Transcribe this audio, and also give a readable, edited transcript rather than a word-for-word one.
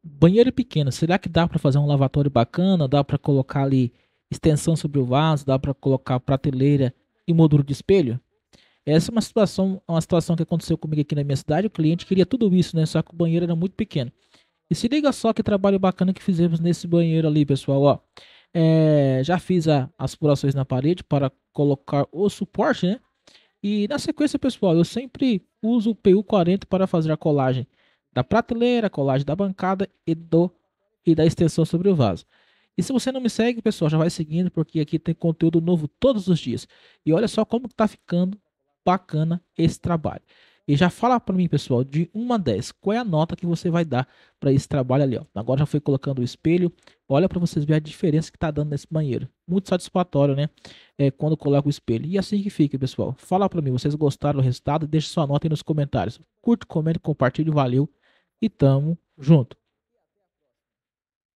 Banheiro pequeno, será que dá para fazer um lavatório bacana? Dá para colocar ali extensão sobre o vaso? Dá para colocar prateleira e moldura de espelho? Essa é uma situação que aconteceu comigo aqui na minha cidade. O cliente queria tudo isso, né? Só que o banheiro era muito pequeno. E se liga só que trabalho bacana que fizemos nesse banheiro ali, pessoal. Ó, já fiz as furações na parede para colocar o suporte, né? E na sequência, pessoal, eu sempre uso o PU 40 para fazer a colagem da prateleira, a colagem da bancada e da extensão sobre o vaso. E se você não me segue, pessoal, já vai seguindo, porque aqui tem conteúdo novo todos os dias. E olha só como tá ficando bacana esse trabalho. E já fala para mim, pessoal, de 1 a 10, qual é a nota que você vai dar para esse trabalho ali, ó. Agora já foi colocando o espelho. Olha para vocês verem a diferença que tá dando nesse banheiro. Muito satisfatório, né? Quando coloca o espelho. E assim que fica, pessoal. Fala para mim, vocês gostaram do resultado? Deixe sua nota aí nos comentários. Curte, comente, compartilhe, valeu e tamo junto.